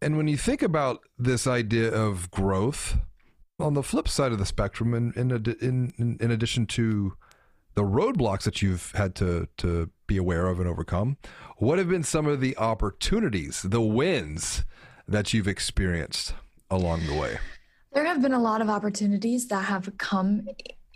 And when you think about this idea of growth, on the flip side of the spectrum, in addition to the roadblocks that you've had to be aware of and overcome, what have been some of the opportunities, the wins that you've experienced along the way? There have been a lot of opportunities that have come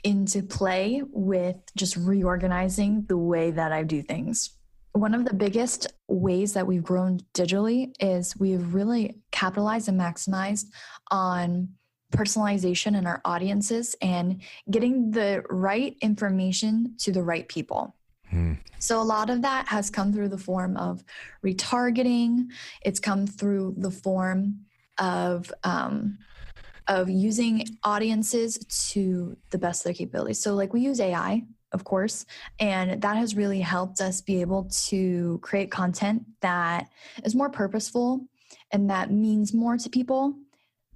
into play with just reorganizing the way that I do things. One of the biggest ways that we've grown digitally is we've really capitalized and maximized on personalization in our audiences and getting the right information to the right people. So a lot of that has come through the form of retargeting. It's come through the form of using audiences to the best of their capabilities. So like we use AI, of course, and that has really helped us be able to create content that is more purposeful and that means more to people.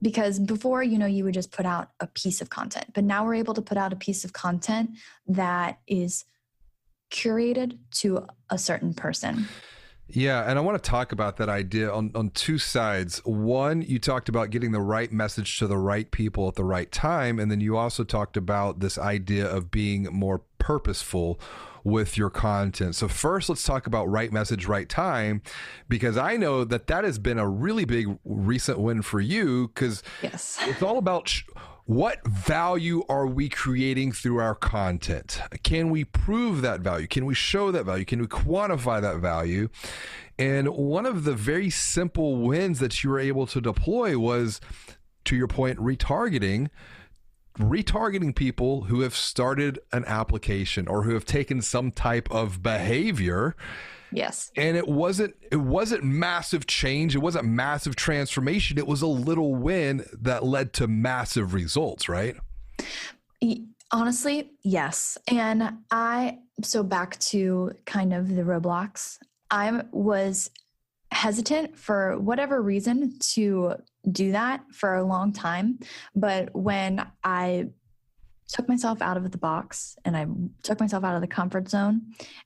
Because before, you would just put out a piece of content, but now we're able to put out a piece of content that is curated to a certain person. Yeah, and I want to talk about that idea on two sides. One, you talked about getting the right message to the right people at the right time, and then you also talked about this idea of being more purposeful with your content. So first, let's talk about right message, right time, because I know that has been a really big recent win for you, because yes, it's all about what value are we creating through our content? Can we prove that value? Can we show that value? Can we quantify that value? And one of the very simple wins that you were able to deploy was, to your point, retargeting people who have started an application or who have taken some type of behavior. Yes. And it wasn't massive change. It wasn't massive transformation. It was a little win that led to massive results, right? Honestly, yes. And so back to kind of the roadblocks, I was hesitant for whatever reason to do that for a long time. But when I took myself out of the box and I took myself out of the comfort zone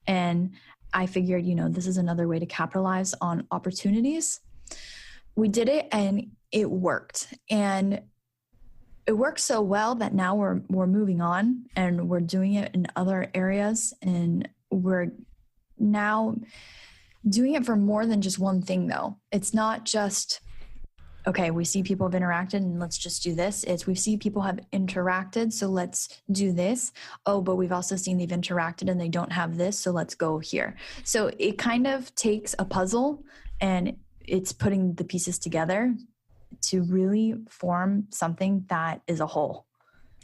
and I figured, this is another way to capitalize on opportunities. We did it and it worked. And it worked so well that now we're moving on and we're doing it in other areas. And we're now doing it for more than just one thing, though. It's not just, okay, we see people have interacted and let's just do this. It's we see people have interacted, so let's do this. Oh, but we've also seen they've interacted and they don't have this, so let's go here. So it kind of takes a puzzle and it's putting the pieces together to really form something that is a whole.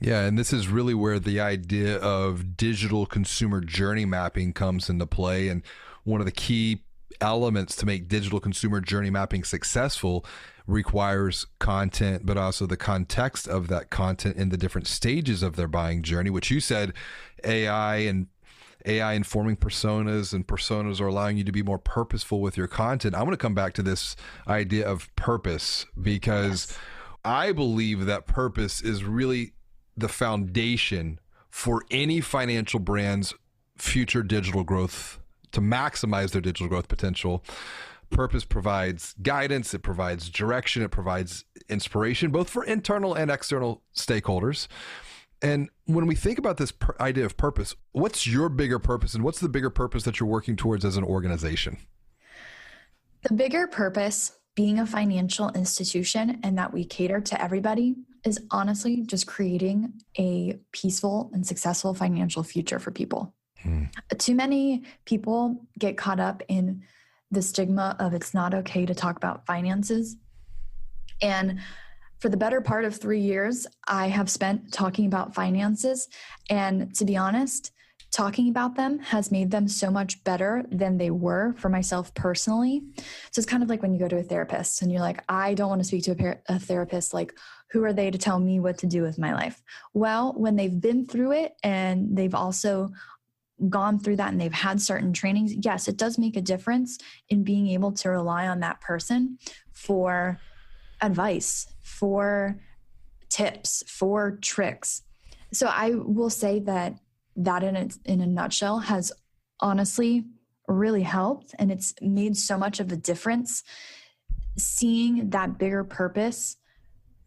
Yeah, and this is really where the idea of digital consumer journey mapping comes into play. And one of the key elements to make digital consumer journey mapping successful requires content, but also the context of that content in the different stages of their buying journey, which you said AI informing personas, and personas are allowing you to be more purposeful with your content. I want to come back to this idea of purpose, because yes, I believe that purpose is really the foundation for any financial brand's future digital growth, to maximize their digital growth potential. Purpose provides guidance, it provides direction, it provides inspiration, both for internal and external stakeholders. And when we think about this idea of purpose, what's your bigger purpose, and what's the bigger purpose that you're working towards as an organization? The bigger purpose, being a financial institution and that we cater to everybody, is honestly just creating a peaceful and successful financial future for people. Too many people get caught up in the stigma of it's not okay to talk about finances. And for the better part of 3 years, I have spent talking about finances. And to be honest, talking about them has made them so much better than they were for myself personally. So it's kind of like when you go to a therapist and you're like, I don't want to speak to a therapist. Like, who are they to tell me what to do with my life? Well, when they've been through it and they've also gone through that and they've had certain trainings, yes, it does make a difference in being able to rely on that person for advice, for tips, for tricks. So I will say that in a nutshell has honestly really helped, and it's made so much of a difference seeing that bigger purpose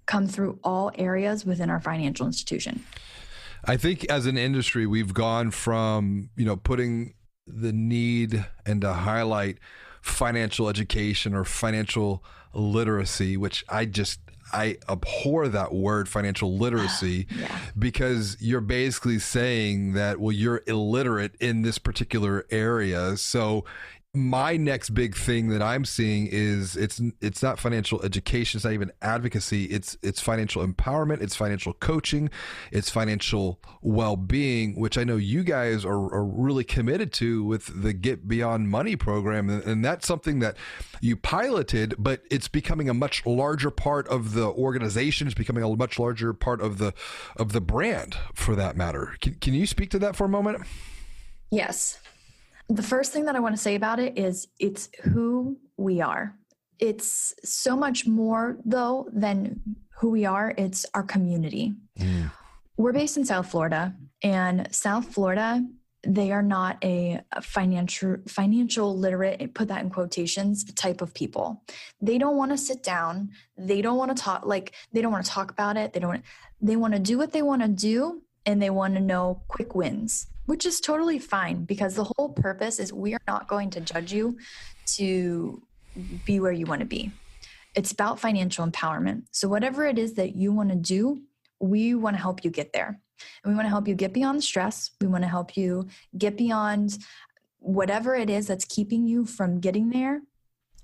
come through all areas within our financial institution. I think as an industry, we've gone from, putting the need and to highlight financial education or financial literacy, which I abhor that word, financial literacy, because you're basically saying that, well, you're illiterate in this particular area. So my next big thing that I'm seeing is it's not financial education, it's not even advocacy, it's financial empowerment, it's financial coaching, it's financial well-being, which I know you guys are really committed to with the Get Beyond Money program, and that's something that you piloted, but it's becoming a much larger part of the organization. It's becoming a much larger part of the brand, for that matter. Can you speak to that for a moment? Yes. The first thing that I want to say about it is it's who we are. It's so much more, though, than who we are. It's our community. We're based in South Florida, and South Florida, they are not a financial literate, put that in quotations, type of people. They don't want to sit down. They don't want to talk, they don't want to talk about it. They want to do what they want to do, and they want to know quick wins, which is totally fine, because the whole purpose is we are not going to judge you to be where you want to be. It's about financial empowerment. So whatever it is that you want to do, we want to help you get there. And we want to help you get beyond the stress. We want to help you get beyond whatever it is that's keeping you from getting there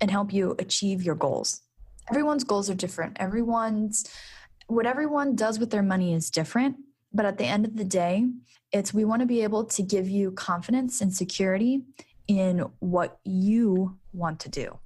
and help you achieve your goals. Everyone's goals are different. What everyone does with their money is different. But at the end of the day, we want to be able to give you confidence and security in what you want to do.